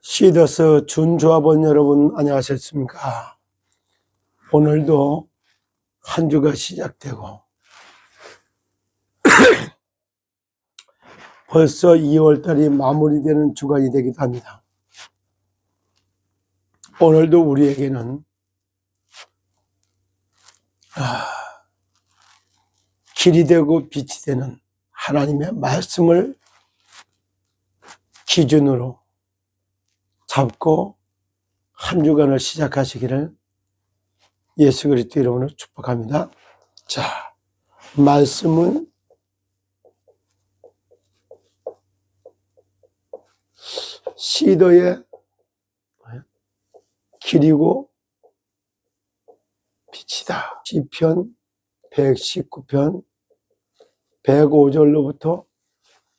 시더스 준조합원 여러분 안녕하셨습니까? 오늘도 한 주가 시작되고 벌써 2월달이 마무리되는 주간이 되기도 합니다. 오늘도 우리에게는 길이 되고 빛이 되는 하나님의 말씀을 기준으로 잡고 한 주간을 시작하시기를 예수 그리스도 이름으로 축복합니다. 자, 말씀은 시더의 길이고 빛이다. 시편 119편 105절로부터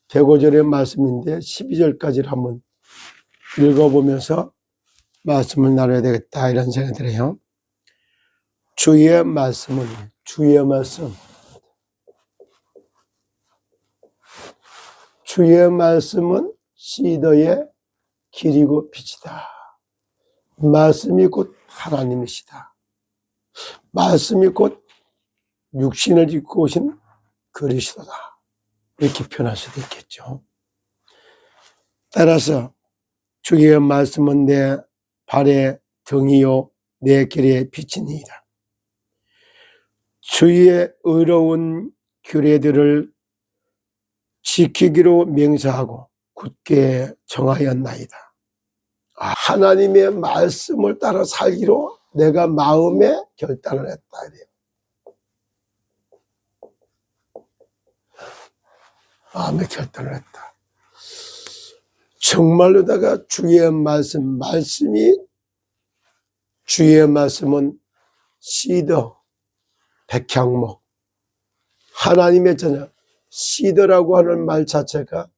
105절의 말씀인데 12절까지를 한번 읽어보면서 말씀을 나눠야 되겠다 이런 생각이 들어요. 주의 말씀은 주의 말씀은 시더의 길이고 빛이다. 말씀이 곧 하나님이시다. 말씀이 곧 육신을 입고 오신 그리스도다. 이렇게 표현할 수도 있겠죠. 따라서 주의 말씀은 내 발의 등이요 내 길의 빛이니이다. 주의 의로운 규례들을 지키기로 맹세하고 굳게 정하였나이다. 하나님의 말씀을 따라 살기로 내가 마음에 결단을 했다. 이래요. 마음에 결단을 했다. 정말로다가 주의 말씀은 시더, 백향목, 하나님의 자녀, 시더라고 하는 말 자체가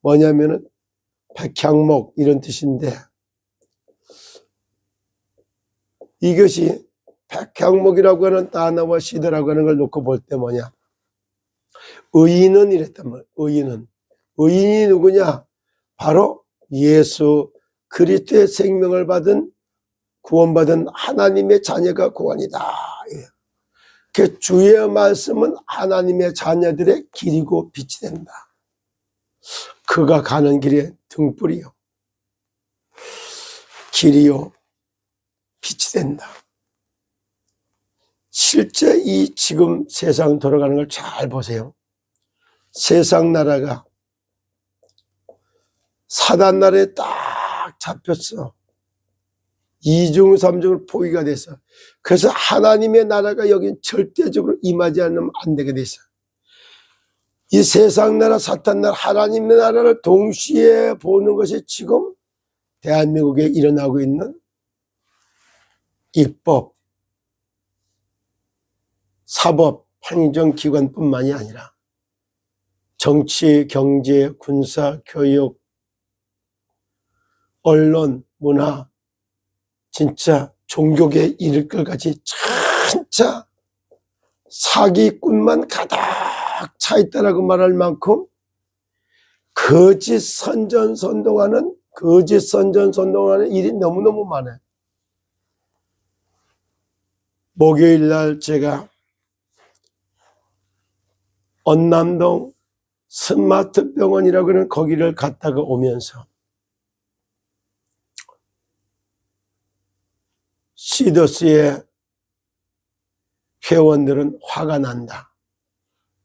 뭐냐면은 백향목 이런 뜻인데, 이것이 백향목이라고 하는 단어와 시더라고 하는 걸 놓고 볼 때 뭐냐, 의인은 이랬단 말이에요. 의인이 누구냐? 바로 예수 그리스도의 생명을 받은 구원받은 하나님의 자녀가 구원이다. 그 주의 말씀은 하나님의 자녀들의 길이고 빛이 된다. 그가 가는 길의 등불이요 길이요 빛이 된다. 실제 이 지금 세상 돌아가는 걸 잘 보세요. 세상 나라가 사단 나라에 딱 잡혔어. 2중 3중으로 포위가 돼서, 그래서 하나님의 나라가 여기 절대적으로 임하지 않으면 안 되게 돼서, 이 세상 나라 사탄 나라 하나님의 나라를 동시에 보는 것이 지금 대한민국에 일어나고 있는 입법, 사법, 행정기관뿐만이 아니라 정치, 경제, 군사, 교육, 언론, 문화, 진짜 종교계에 이를 것까지 진짜 사기꾼만 가득 차 있다라고 말할 만큼 거짓 선전선동하는 일이 너무너무 많아요. 목요일 날 제가 언남동 스마트 병원이라고 하는 거기를 갔다가 오면서 시더스의 회원들은 화가 난다.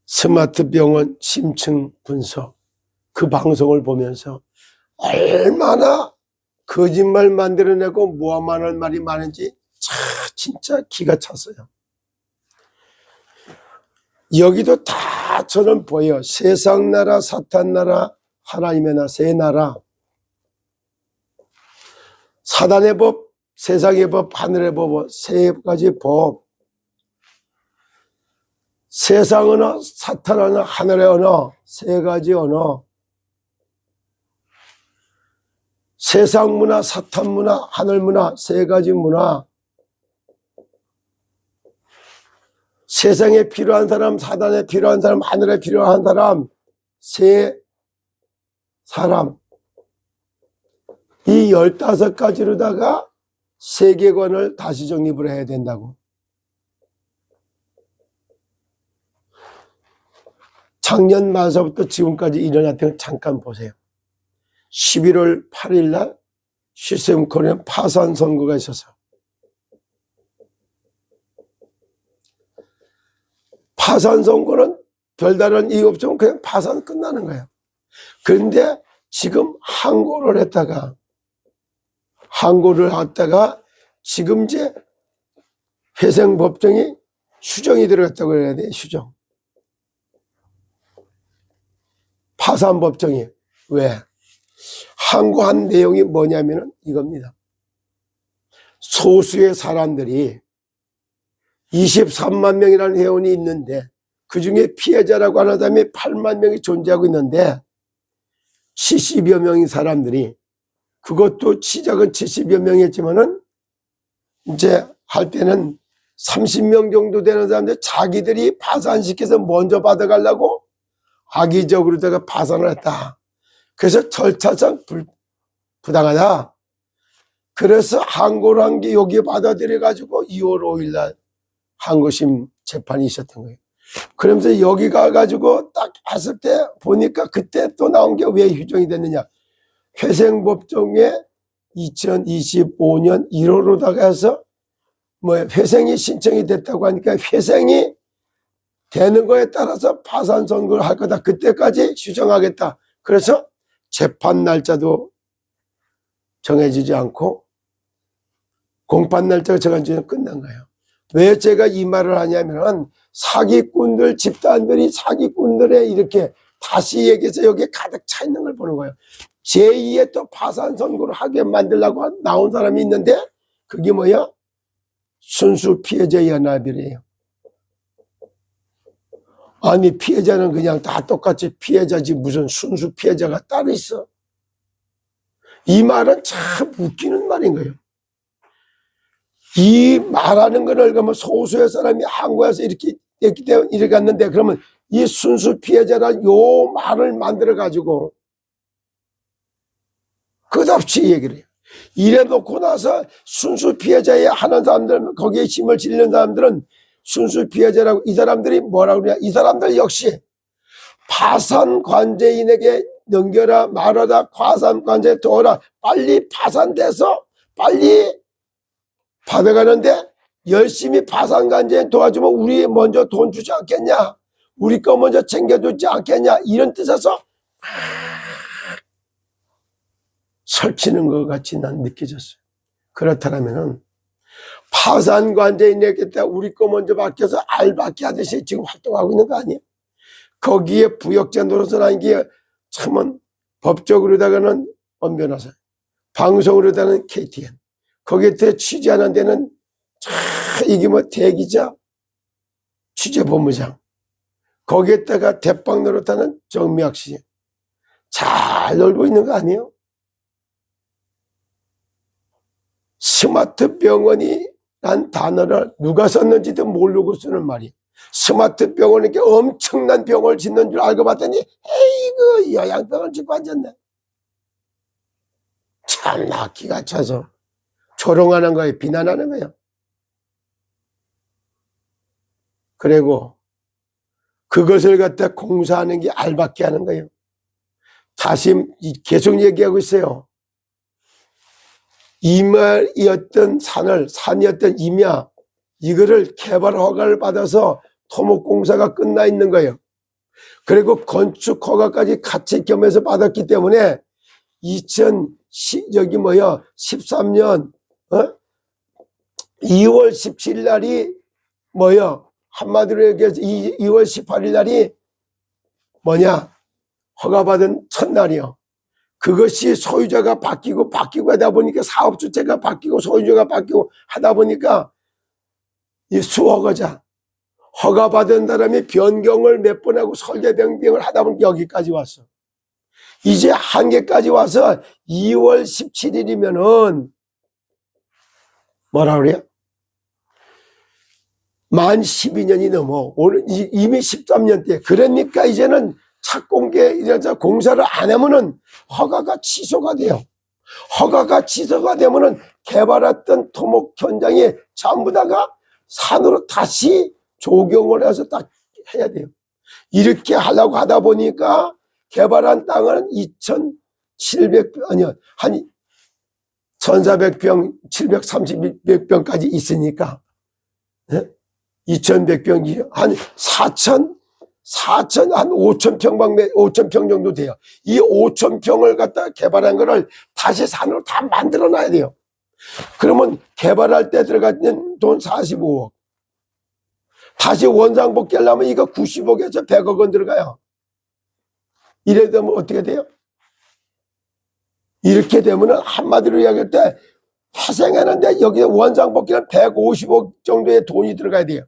스마트 병원 심층 분석 그 방송을 보면서 얼마나 거짓말 만들어내고 모함하는 말이 많은지 진짜 기가 찼어요. 여기도 다 저는 보여. 세상 나라, 사탄 나라, 하나님의 나라, 세 나라. 사단의 법, 세상의 법, 하늘의 법, 세 가지 법. 세상 언어, 사탄 언어, 하늘의 언어, 세 가지 언어. 세상 문화, 사탄 문화, 하늘 문화, 세 가지 문화. 세상에 필요한 사람, 사단에 필요한 사람, 하늘에 필요한 사람, 세 사람. 이 15가지로다가 세계관을 다시 정립을 해야 된다고. 작년 말서부터 지금까지 일어났던 걸 잠깐 보세요. 11월 8일 날 시스템 코리안 파산 선고가 있어서 파산 선고는 별다른 이유 없으면 그냥 파산 끝나는 거예요. 그런데 지금 항고를 했다가 지금 이제 회생법정이 휴정이 들어갔다고 해야 돼. 휴정. 파산법정이. 왜? 항고한 내용이 뭐냐면은 이겁니다. 소수의 사람들이 23만 명이라는 회원이 있는데 그 중에 피해자라고 하는 사람이 8만 명이 존재하고 있는데 70여 명의 사람들이, 그것도 시작은 70여 명이었지만은 이제 할 때는 30명 정도 되는 사람들 자기들이 파산시켜서 먼저 받아가려고 악의적으로다가 파산을 했다. 그래서 절차상 부당하다. 그래서 항고를 한 게 여기에 받아들여 가지고 2월 5일 날 항고심 재판이 있었던 거예요. 그러면서 여기 가가지고 딱 했을 때 보니까 그때 또 나온 게 왜 휴정이 됐느냐. 회생법정에 2025년 1월로다가 해서 뭐 회생이 신청이 됐다고 하니까 회생이 되는 거에 따라서 파산 선고를 할 거다. 그때까지 휴정하겠다. 그래서 재판 날짜도 정해지지 않고 공판 날짜가 정해지면 끝난 거예요. 왜 제가 이 말을 하냐면은 사기꾼들 집단들이 사기꾼들의 이렇게 다시 얘기해서 여기에 가득 차 있는 걸 보는 거예요. 제2의 또 파산 선고를 하게 만들려고 나온 사람이 있는데 그게 뭐야? 순수 피해자 연합이래요. 아니 피해자는 그냥 다 똑같이 피해자지 무슨 순수 피해자가 따로 있어. 이 말은 참 웃기는 말인 거예요. 이 말하는 거를 그러면 소수의 사람이 항고해서 이렇게 갔는데 그러면 이 순수 피해자란 요 말을 만들어 가지고 끝없이 얘기를 해요. 이래 놓고 나서 순수 피해자에 하는 사람들, 거기에 힘을 실는 사람들은 순수 피해자라고, 이 사람들이 뭐라고 그러냐. 이 사람들 역시 파산 관제인에게 넘겨라 말하다 파산 관제에 둬라. 빨리 파산돼서 빨리 받아가는데 열심히 파산 관제에 도와주면 우리 먼저 돈 주지 않겠냐. 우리 거 먼저 챙겨주지 않겠냐. 이런 뜻에서 설치는 것 같이 난 느껴졌어요. 그렇다면은 파산 관제인에게 우리 거 먼저 맡겨서 알받기 하듯이 지금 활동하고 있는 거 아니에요? 거기에 부역자 노릇을 게 참은 법적으로다가는 언변호사, 방송으로다가는 KTN, 거기에 취재하는 데는 이게 뭐 대기자, 취재본부장, 거기에다가 대빵 노릇하는 정미학 씨, 잘 놀고 있는 거 아니에요? 스마트 병원이란 단어를 누가 썼는지도 모르고 쓰는 말이에요. 스마트 병원이니까 엄청난 병을 짓는 줄 알고 봤더니 에이그 요양병을 짓고 앉았네. 참나 기가 차서 조롱하는 거예요. 비난하는 거예요. 그리고 그것을 갖다 공사하는 게 알받게 하는 거예요. 다시 계속 얘기하고 있어요. 임야이었던 산이었던 임야, 이거를 개발 허가를 받아서 토목공사가 끝나 있는 거예요. 그리고 건축 허가까지 같이 겸해서 받았기 때문에 13년 2월 17일 날이 한마디로 얘기해서 2월 18일 날이 허가받은 첫날이요. 그것이 소유자가 바뀌고 하다 보니까 사업 주체가 바뀌고 소유자가 바뀌고 하다 보니까 이 수허가자, 허가받은 사람이 변경을 몇 번 하고 설계 변경을 하다 보니까 여기까지 왔어. 이제 한계까지 와서 2월 17일이면은 뭐라 그래요? 만 12년이 넘어. 오늘 이미 13년대. 그러니까 이제는 착공계 이래서 공사를 안 하면은 허가가 취소가 돼요. 허가가 취소가 되면은 개발했던 토목 현장이 전부 다가 산으로 다시 조경을 해서 딱 해야 돼요. 이렇게 하려고 하다 보니까 개발한 땅은 2,700평, 아니요, 한 1,400평, 730평까지 있으니까, 네? 2,100평이 한 4천, 한 5,000평 정도 돼요. 이 5,000평을 갖다 개발한 거를 다시 산으로 다 만들어 놔야 돼요. 그러면 개발할 때 들어가는 돈 45억. 다시 원상복귀 하려면 이거 90억에서 100억 원 들어가요. 이래 되면 어떻게 돼요? 이렇게 되면은 한마디로 이야기할 때 회생하는데 여기 원상복귀는 150억 정도의 돈이 들어가야 돼요.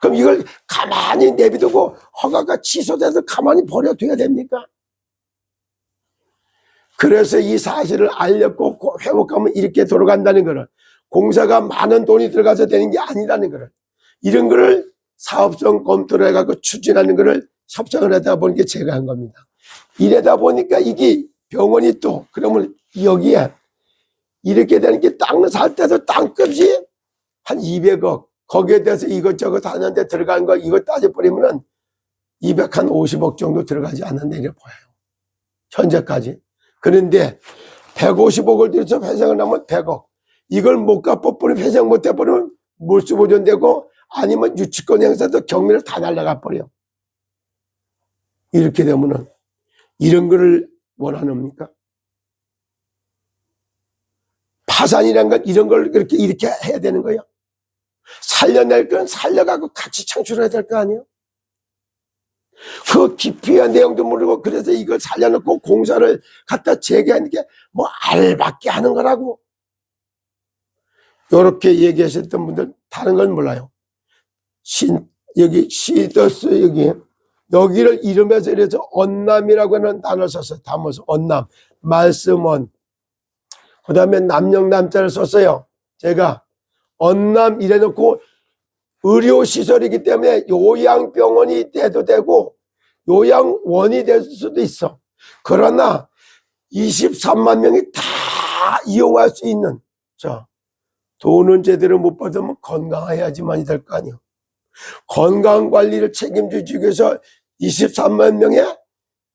그럼 이걸 가만히 내비두고 허가가 취소돼서 가만히 버려둬야 됩니까? 그래서 이 사실을 알렸고 회복하면 이렇게 돌아간다는 거는 공사가 많은 돈이 들어가서 되는 게 아니라는 거를, 이런 거를 사업성 검토를 해갖고 추진하는 거를 협상을 하다 보니까 제가 한 겁니다. 이러다 보니까 이게 병원이 또 그러면 여기에 이렇게 되는 게 땅을 살 때도 땅값이 한 200억, 거기에 대해서 이것저것 하는데 들어간 거 이거 따져버리면은 250억 정도 들어가지 않았나 이래 보여요. 현재까지. 그런데 150억을 들여서 회생을 하면 100억. 이걸 못 갚아버리면, 회생 못 해버리면 몰수보존되고 아니면 유치권 행사도 경매를 다 날라가 버려. 이렇게 되면은 이런 거를 원하십니까? 파산이란 건 이런 걸 이렇게 해야 되는 거예요. 살려낼 건 살려가고 같이 창출해야 될 거 아니에요? 그 깊이한 내용도 모르고 그래서 이걸 살려놓고 공사를 갖다 재개하는 게 뭐 알밖에 하는 거라고. 요렇게 얘기하셨던 분들 다른 건 몰라요. 여기 시더스 여기를 이름에서 이래서 언남이라고 하는 단어를 썼어요. 담아서 언남, 말씀원. 그 다음에 남영남자를 썼어요. 제가 언남 이래놓고 의료시설이기 때문에 요양병원이 돼도 되고 요양원이 될 수도 있어. 그러나 23만 명이 다 이용할 수 있는, 자, 돈은 제대로 못 받으면 건강해야지만이 될 거 아니에요. 건강관리를 책임지기 위해서 23만 명의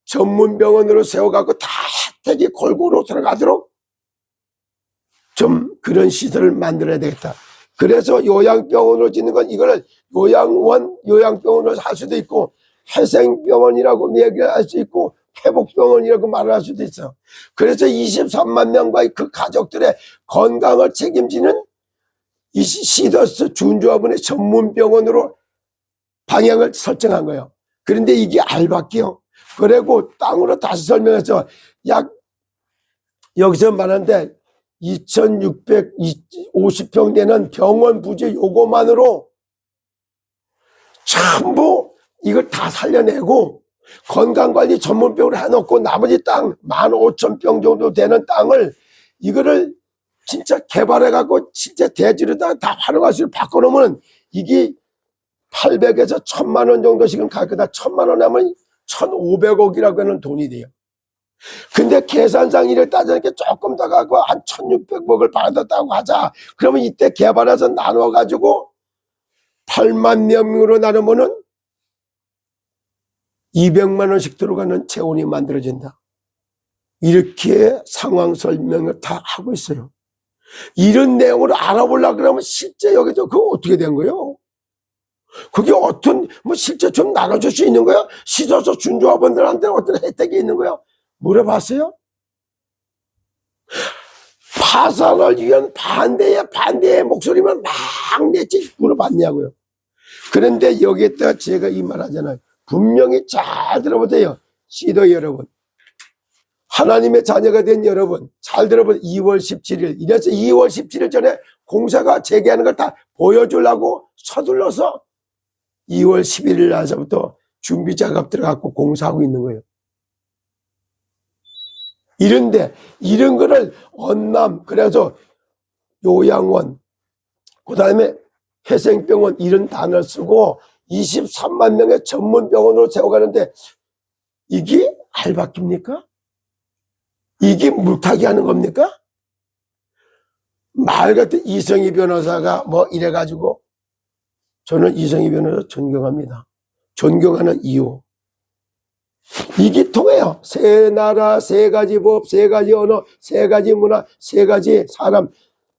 전문병원으로 세워가고 다 혜택이 골고루 들어가도록 좀 그런 시설을 만들어야 되겠다. 그래서 요양병원으로 짓는 건 이거를 요양병원으로 할 수도 있고 회생병원이라고 얘기할 수 있고 회복병원이라고 말을 할 수도 있어. 그래서 23만 명과의 그 가족들의 건강을 책임지는 이 시더스 준조합원의 전문병원으로 방향을 설정한 거예요. 그런데 이게 알밖에요. 그리고 땅으로 다시 설명해서 약 여기서 말하는데 2,650평 되는 병원 부지 요거만으로 전부 이걸 다 살려내고 건강관리 전문병원을 해놓고 나머지 땅 15,000평 정도 되는 땅을 이거를 진짜 개발해갖고 진짜 대지로다 다 활용할 수 있게 바꿔놓으면 이게 800에서 1,000만 원 정도 지금 갈 거다. 1,000만 원 하면 1,500억이라고 하는 돈이 돼요. 근데 계산상 이래 따지니까 조금 더 가고 한 1,600억을 받았다고 하자. 그러면 이때 개발해서 나눠가지고 8만 명으로 나누면은 200만 원씩 들어가는 재원이 만들어진다. 이렇게 상황 설명을 다 하고 있어요. 이런 내용을 알아보려고 그러면 실제 여기서 그거 어떻게 된 거예요? 그게 어떤 뭐 실제 좀 나눠줄 수 있는 거야? 시도서 준조합원들한테 어떤 혜택이 있는 거야? 물어봤어요? 파산을 위한 반대의 목소리만 막 냈지 물어봤냐고요. 그런데 여기에다가 제가 이 말 하잖아요. 분명히 잘 들어보세요. 시도 여러분, 하나님의 자녀가 된 여러분, 잘 들어보세요. 2월 17일 이래서 2월 17일 전에 공사가 재개하는 걸 다 보여주려고 서둘러서 2월 11일 날서부터 준비 작업 들어가고 공사하고 있는 거예요. 이런데 이런 거를 언남, 그래서 요양원, 그 다음에 회생병원 이런 단어를 쓰고 23만 명의 전문병원으로 세워가는데 이게 알바깁니까? 이게 물타기 하는 겁니까? 말 같은 이성희 변호사가 뭐 이래가지고 저는 이성희 변호사 존경합니다. 존경하는 이유. 이게 통해요. 세 나라, 세 가지 법, 세 가지 언어, 세 가지 문화, 세 가지 사람,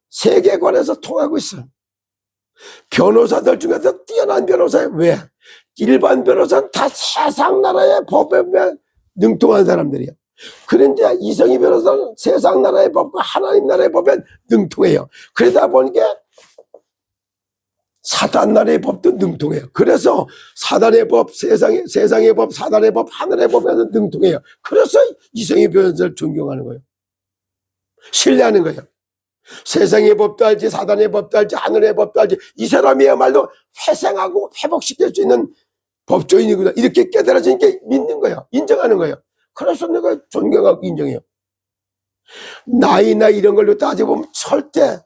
세계관에서 통하고 있어요. 변호사들 중에서 뛰어난 변호사예요. 왜? 일반 변호사는 다 세상 나라의 법에 능통한 사람들이에요. 그런데 이성희 변호사는 세상 나라의 법과 하나님 나라의 법에 능통해요. 그러다 보니까 사단 나라의 법도 능통해요. 그래서 사단의 법, 세상의 법, 사단의 법, 하늘의 법에서 능통해요. 그래서 이성희 변호사를 존경하는 거예요. 신뢰하는 거예요. 세상의 법도 알지, 사단의 법도 알지, 하늘의 법도 알지. 이 사람이야말로 회생하고 회복시킬 수 있는 법조인이구나. 이렇게 깨달아지니까 믿는 거예요. 인정하는 거예요. 그래서 내가 존경하고 인정해요. 나이나 이런 걸로 따져보면 절대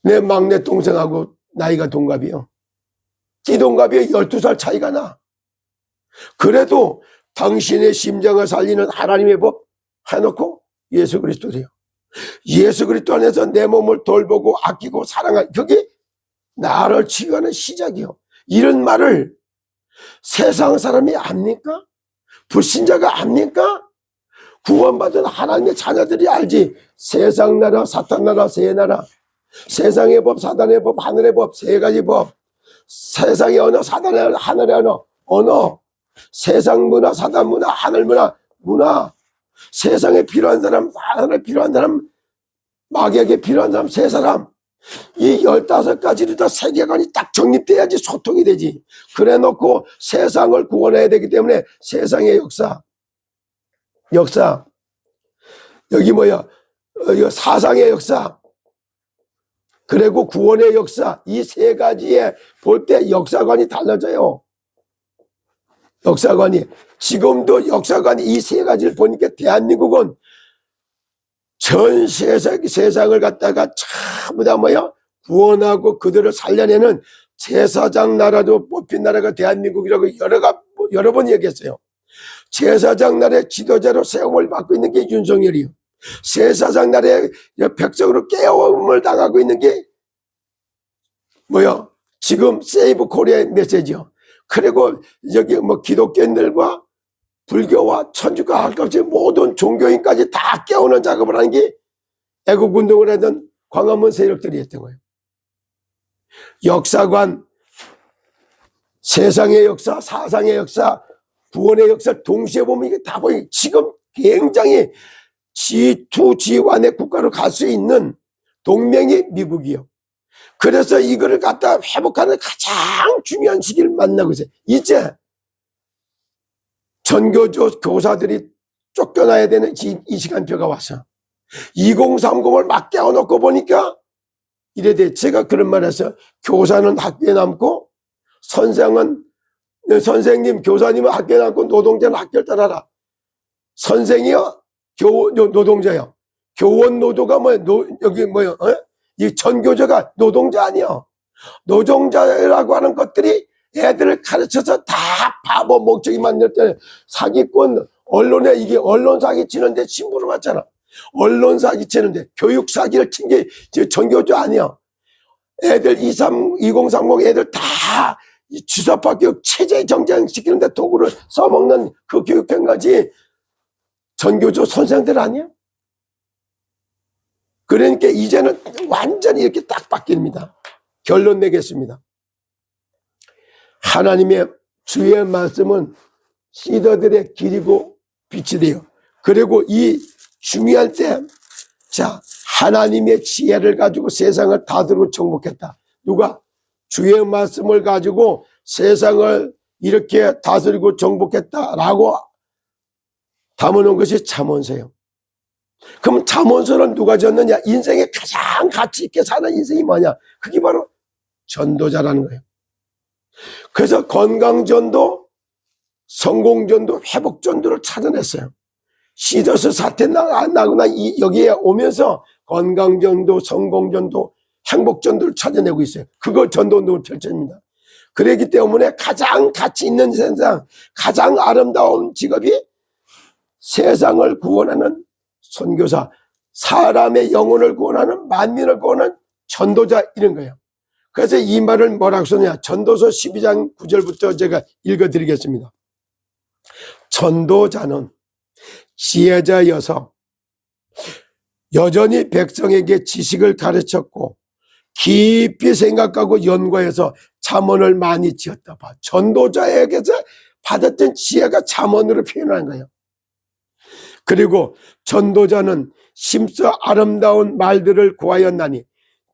내 막내 동생하고 나이가 동갑이요. 띠동갑이 12살 차이가 나. 그래도 당신의 심장을 살리는 하나님의 법 해놓고 예수 그리스도래요. 예수 그리스도 안에서 내 몸을 돌보고 아끼고 사랑하는 그게 나를 치유하는 시작이요. 이런 말을 세상 사람이 압니까? 불신자가 압니까? 구원받은 하나님의 자녀들이 알지. 세상 나라, 사탄 나라, 세 나라, 세상의 법, 사단의 법, 하늘의 법, 세 가지 법, 세상의 언어, 사단의 언어, 하늘의 언어, 세상 문화, 사단 문화, 하늘 문화, 세상에 필요한 사람, 하늘에 필요한 사람, 마귀에게 필요한 사람, 세 사람, 이 15가지로 다 세계관이 딱 정립돼야지 소통이 되지. 그래 놓고 세상을 구원해야 되기 때문에 세상의 역사, 여기 뭐야, 사상의 역사, 그리고 구원의 역사, 이 세 가지에 볼 때 역사관이 달라져요. 역사관이. 지금도 역사관이 이 세 가지를 보니까 대한민국은 전 세상을 갖다가 전부 다 뭐야? 구원하고 그들을 살려내는 제사장 나라도 뽑힌 나라가 대한민국이라고 여러 번 얘기했어요. 제사장 나라의 지도자로 세움을 받고 있는 게 윤석열이요. 제사장 나라의 백성으로 깨어움을 당하고 있는 게 뭐야? 지금 세이브 코리아의 메시지요. 그리고 여기 뭐 기독교인들과 불교와 천주교 할것없이 모든 종교인까지 다 깨우는 작업을 하는 게 애국운동을 하던 광화문 세력들이 했던 거예요. 역사관, 세상의 역사, 사상의 역사, 구원의 역사 동시에 보면 이게 다 보이고 지금 굉장히 G2, G1의 국가로 갈 수 있는 동맹이 미국이요. 그래서 이거를 갖다 회복하는 가장 중요한 시기를 만나고 있어요. 이제 전교조 교사들이 쫓겨나야 되는 이 시간표가 왔어. 2030을 막 깨워놓고 보니까 이래 돼. 제가 그런 말 했어요. 교사는 학교에 남고 선생님, 교사님은 학교에 남고 노동자는 학교를 따라라. 선생이요? 노동자요. 교원 노도가 여기 이 전교조가 노동자 아니요. 노동자라고 하는 것들이 애들을 가르쳐서 다 바보 멍청이 만들 때 사기꾼 언론에 이게 언론 사기 치는데 신부를 받잖아. 언론 사기 치는데 교육 사기를 친 게 전교조 아니야. 애들 2030 애들 다 주사파 교육 체제 정장시키는데 도구를 써먹는 그 교육행까지 전교조 선생들 아니야? 그러니까 이제는 완전히 이렇게 딱 바뀝니다. 결론 내겠습니다. 하나님의 주의 말씀은 시더들의 길이고 빛이 돼요. 그리고 이 중요할 때, 자, 하나님의 지혜를 가지고 세상을 다스리고 정복했다. 누가? 주의 말씀을 가지고 세상을 이렇게 다스리고 정복했다라고 담아놓은 것이 잠언서예요. 그럼 잠언서는 누가 졌느냐? 인생에 가장 가치 있게 사는 인생이 뭐냐? 그게 바로 전도자라는 거예요. 그래서 건강전도, 성공전도, 회복전도를 찾아냈어요. 시더스 사태 나거나 여기에 오면서 건강전도, 성공전도, 행복전도를 찾아내고 있어요. 그거 전도운동을 펼쳐집니다. 그렇기 때문에 가장 가치 있는 세상, 가장 아름다운 직업이 세상을 구원하는 선교사, 사람의 영혼을 구원하는, 만민을 구원하는 전도자, 이런 거예요. 그래서 이 말을 뭐라고 썼냐. 전도서 12장 9절부터 제가 읽어드리겠습니다. 전도자는 지혜자여서 여전히 백성에게 지식을 가르쳤고 깊이 생각하고 연구해서 잠언을 많이 지었다. 봐. 전도자에게서 받았던 지혜가 잠언으로 표현한 거예요. 그리고 전도자는 심서 아름다운 말들을 구하였나니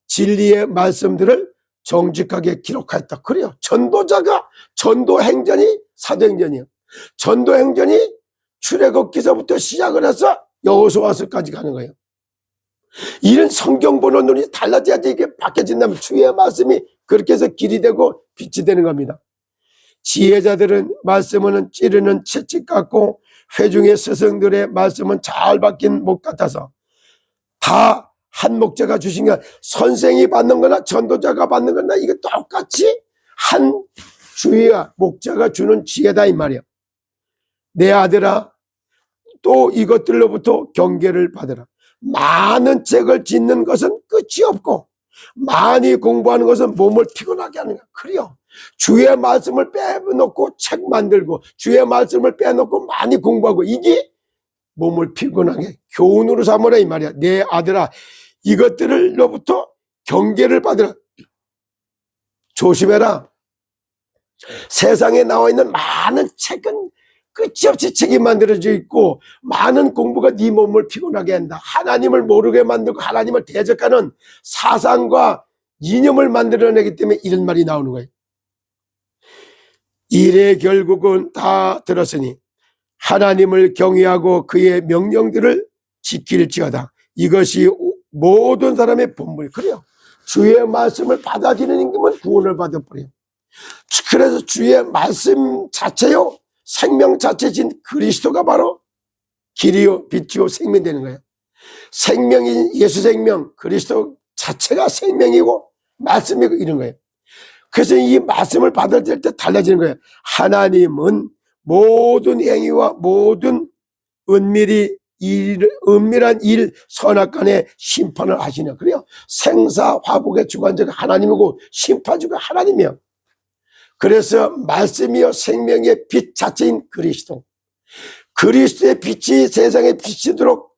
진리의 말씀들을 정직하게 기록하였다. 그래요. 전도자가, 전도행전이 사도행전이에요. 전도행전이 출애굽기서부터 시작을 해서 여호수아서까지 가는 거예요. 이런 성경 보는 눈이 달라져야지 이게 바뀌어진다면, 주의 말씀이 그렇게 해서 길이 되고 빛이 되는 겁니다. 지혜자들은 말씀은 찌르는 채찍 같고 회중의 스승들의 말씀은 잘 박힌 목 같아서 다 한 목자가 주신 게, 선생이 받는 거나 전도자가 받는 거나 이게 똑같이 한 주의와 목자가 주는 지혜다, 이 말이야. 내 아들아, 또 이것들로부터 경계를 받으라. 많은 책을 짓는 것은 끝이 없고 많이 공부하는 것은 몸을 피곤하게 하는 거야. 그래요. 주의 말씀을 빼놓고 책 만들고 주의 말씀을 빼놓고 많이 공부하고, 이게 몸을 피곤하게 교훈으로 삼으라, 이 말이야. 내 아들아, 이것들로부터 경계를 받으라. 조심해라. 세상에 나와 있는 많은 책은 끝이 없이 책이 만들어져 있고 많은 공부가 네 몸을 피곤하게 한다. 하나님을 모르게 만들고 하나님을 대적하는 사상과 이념을 만들어내기 때문에 이런 말이 나오는 거예요. 일의 결국은 다 들었으니 하나님을 경외하고 그의 명령들을 지킬지어다. 이것이 모든 사람의 본분이에요. 그래요. 주의 말씀을 받아들이는 것은 구원을 받아버려요. 그래서 주의 말씀 자체요, 생명 자체신 그리스도가 바로 길이요 빛이요 생명이 되는 거예요. 생명인 예수 생명, 그리스도 자체가 생명이고 말씀이고 이런 거예요. 그래서 이 말씀을 받아들일 때 달라지는 거예요. 하나님은 모든 행위와 모든 은밀한 일 선악간에 심판을 하시냐. 그래요. 생사화복의 주관자가 하나님이고 심판주가 하나님이요. 그래서 말씀이요 생명의 빛 자체인 그리스도, 그리스도의 빛이 세상에 비치도록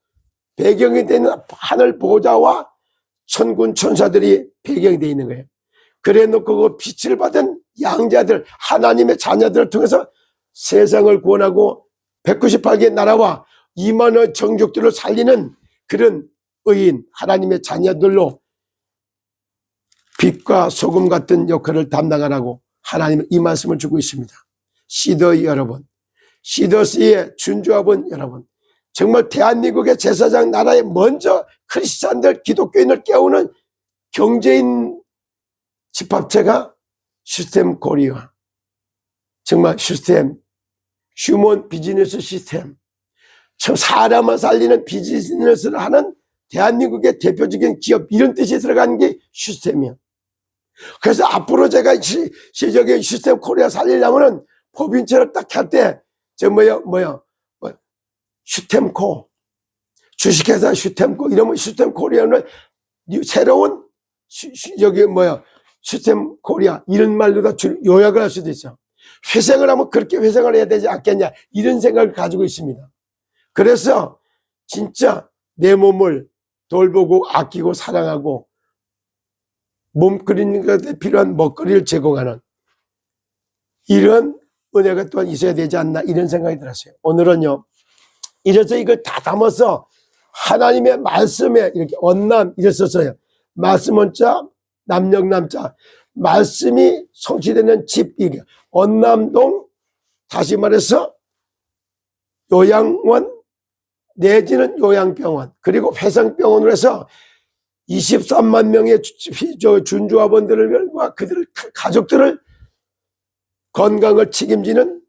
배경이 되는 하늘 보좌와 천군 천사들이 배경이 되어 있는 거예요. 그래 놓고 그 빛을 받은 양자들, 하나님의 자녀들을 통해서 세상을 구원하고 198개의 나라와 2만의 정족들을 살리는 그런 의인, 하나님의 자녀들로 빛과 소금 같은 역할을 담당하라고 하나님은 이 말씀을 주고 있습니다. 시더 여러분, 시더스의 준주합원 여러분, 정말 대한민국의 제사장 나라에 먼저 크리스찬들, 기독교인을 깨우는 경제인 집합체가 시스템 코리아, 정말 시스템, 휴먼 비즈니스 시스템, 사람을 살리는 비즈니스를 하는 대한민국의 대표적인 기업, 이런 뜻이 들어가는 게 시스템이에요. 그래서 앞으로 제가 시적인 시스템 코리아 살리려면은 법인체를 딱 할 때, 슈템코, 주식회사 슈템코, 이러면 시스템 코리아는 새로운, 시스템 코리아, 이런 말로 다 요약을 할 수도 있어. 회생을 하면 그렇게 회생을 해야 되지 않겠냐, 이런 생각을 가지고 있습니다. 그래서 진짜 내 몸을 돌보고 아끼고 사랑하고 몸끓이는 것에 필요한 먹거리를 제공하는 이런 은혜가 또한 있어야 되지 않나, 이런 생각이 들었어요. 오늘은요, 이래서 이걸 다 담아서 하나님의 말씀에 이렇게 언남 이래 썼어요. 말씀 원자, 남역남자, 말씀이 성취되는 집, 이게 언남동, 다시 말해서 요양원 내지는 요양병원, 그리고 회상병원으로 해서 23만 명의 준주합원들과 그들의 가족들을 건강을 책임지는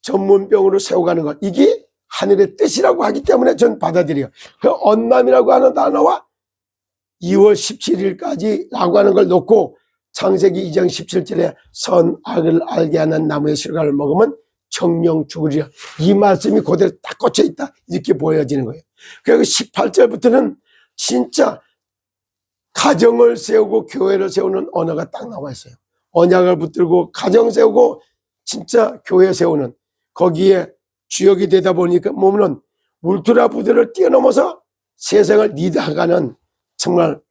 전문병으로 세워가는 것, 이게 하늘의 뜻이라고 하기 때문에 전 받아들여요. 그 언남이라고 하는 단어와 2월 17일까지라고 하는 걸 놓고 창세기 2장 17절에 선악을 알게 하는 나무의 실과를 먹으면 청명 죽으리라. 이 말씀이 그대로 딱 꽂혀 있다. 이렇게 보여지는 거예요. 그리고 18절부터는 진짜 가정을 세우고 교회를 세우는 언어가 딱 나와 있어요. 언약을 붙들고 가정 세우고 진짜 교회 세우는, 거기에 주역이 되다 보니까 보면은 울트라 부대를 뛰어넘어서 세상을 리드하가는 정말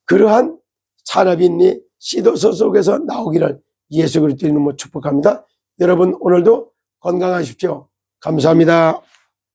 그러한 산업인이 시도서 속에서 나오기를 예수 그리스도 이름으로 축복합니다. 여러분 오늘도 건강하십시오. 감사합니다.